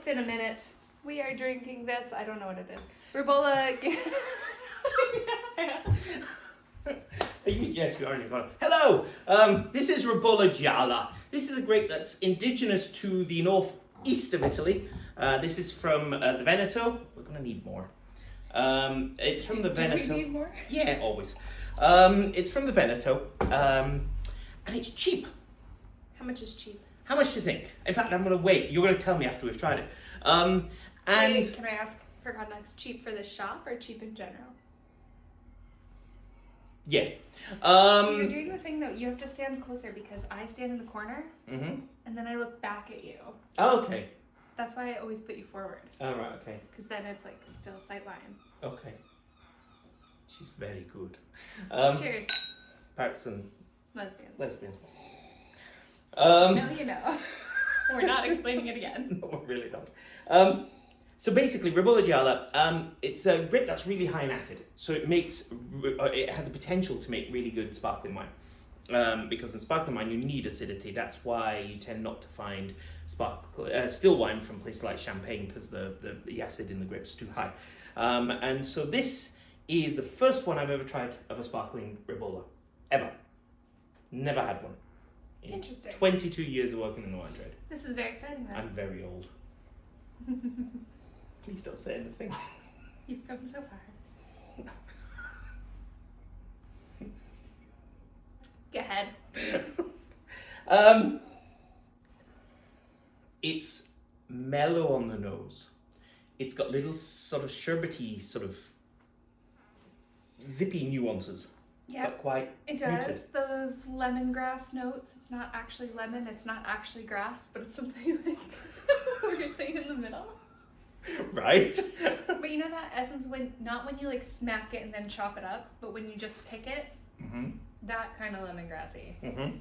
been a minute. We are drinking this. I don't know what it is. Ribolla. Yes, you are in your corner. Hello! This is Ribolla Gialla. This is a grape that's indigenous to the northeast of Italy. This is from the Veneto. We're going to need more. It's from the Veneto. Do we need more? Yeah, always. It's from the Veneto. And it's cheap. How much is cheap? How much do you think? In fact, I'm going to wait. You're going to tell me after we've tried it. And Wait, can I ask for context? Cheap for the shop or cheap in general? yes. So you're doing the thing that you have to stand closer because I stand in the corner Mm-hmm. and then I look back at you. Oh, okay. That's why I always put you forward. All right. Okay. Because then it's like still sight line. Okay. She's very good. Cheers. Parrots and Lesbians. No, you know. We're not explaining it again. we're really not. So basically, Ribolla Gialla, it's a grape that's really high in acid. So it has the potential to make really good sparkling wine. Because in sparkling wine, you need acidity. That's why you tend not to find still wine from places like Champagne because the acid in the grapes is too high. And so this is the first one I've ever tried of a sparkling Ribolla. Ever. Never had one. In Interesting. 22 years of working in the wine trade. This is very exciting then. I'm very old. Please don't say anything. You've come so far. Go ahead. It's mellow on the nose. It's got little sort of sherbety, sort of zippy nuances. Yeah, But quite it does. muted. Those lemongrass notes. It's not actually lemon. It's not actually grass, but it's something like weirdly in the middle. Right? But you know that essence not when you like smack it and then chop it up, but when you just pick it, Mm-hmm. that kind of lemongrassy. Mm-hmm.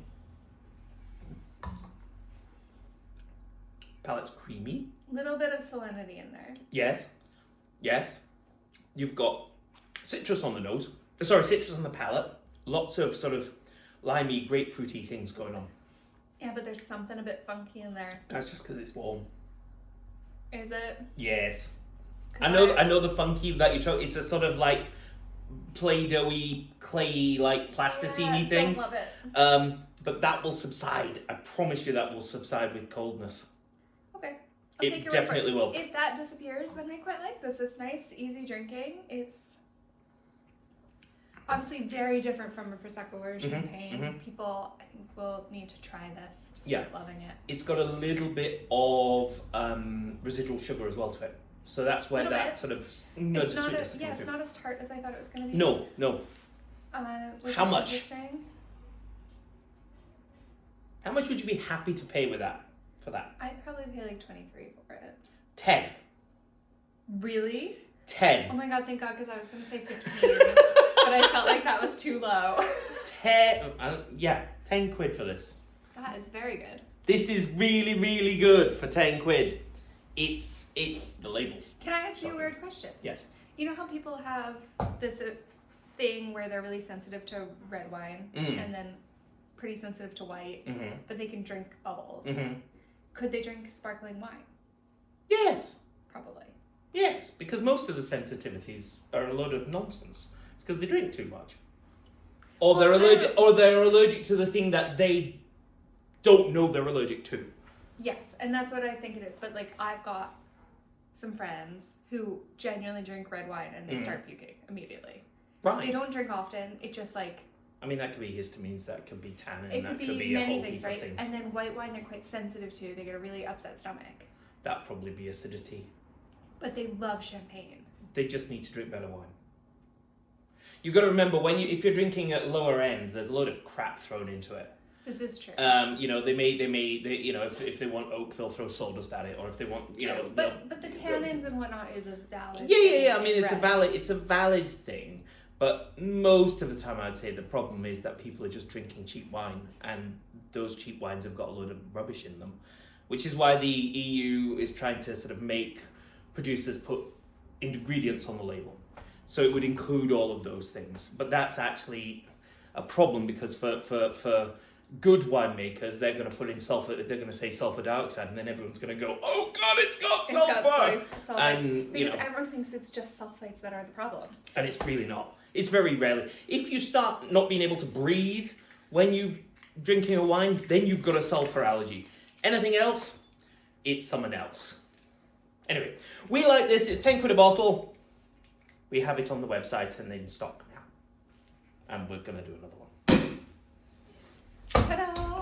Palate's creamy. Little bit of salinity in there. Yes. Yes. You've got citrus on the nose. Sorry, citrus on the palate. Lots of sort of limey, grapefruity things going on. Yeah, but there's something a bit funky in there. That's just because it's warm. Is it? Yes. 'Cause I know the funky that you try. It's a sort of like Play-Doh-y, clay, like plasticine-y Yeah, thing. don't love it. But that will subside. I promise you that will subside with coldness. Okay. I'll take It your word for definitely will. If that disappears, then I quite like this. It's nice, easy drinking. It's obviously very different from a Prosecco or Champagne. mhm. People, I think, will need to try this to Yeah. start loving it. It's got a little bit of residual sugar as well to it. So that's where Little that bit. sort of nudge It's of not sweetness as, is yeah, coming it's through. not as tart as I thought it was going to be. No. Which How is much? interesting. How much would you be happy to pay with that? For that? I'd probably pay like 23 for it. 10. Really? 10. Oh my god, thank god, because I was going to say 15. But I felt like that was too low. 10. Yeah, 10 quid for this. That is very good. This is really, really good for 10 quid. The label. Can I ask you a Sorry. weird question? Yes. You know how people have this thing where they're really sensitive to red wine and then pretty sensitive to white, Mm-hmm. but they can drink bubbles. Mm-hmm. Could they drink sparkling wine? Yes. Probably. Yes, because most of the sensitivities are a load of nonsense. It's because they drink too much. Or Well, they're allergic to the thing that they don't know they're allergic to. Yes, and that's what I think it is. But like, I've got some friends who genuinely drink red wine and they start puking immediately. Right. They don't drink often. It just like I mean, that could be histamines, that could be tannin, it that could could be be a many whole things, heap right? of things. And then white wine they're quite sensitive to. They get a really upset stomach. That'd probably be acidity. But they love champagne. They just need to drink better wine. You've got to remember if you're drinking at lower end, there's a load of crap thrown into it. This is true. They if they want oak, they'll throw sawdust at it, or if they want, True. But the tannins and whatnot is a valid. Yeah. I mean, it's Right. a valid thing. But most of the time, I'd say the problem is that people are just drinking cheap wine, and those cheap wines have got a load of rubbish in them, which is why the EU is trying to sort of make producers put ingredients on the label. So it would include all of those things. But that's actually a problem because for good winemakers, they're going to put in sulfur. They're going to say sulfur dioxide, and then everyone's going to go, "Oh God, it's got sulfur!" And because everyone thinks it's just sulfates that are the problem. And it's really not. It's very rarely. If you start not being able to breathe when you're drinking a wine, then you've got a sulfur allergy. Anything else, it's someone else. Anyway, we like this. It's 10 quid a bottle. We have it on the website and in stock now. And we're going to do another one. Ta-da!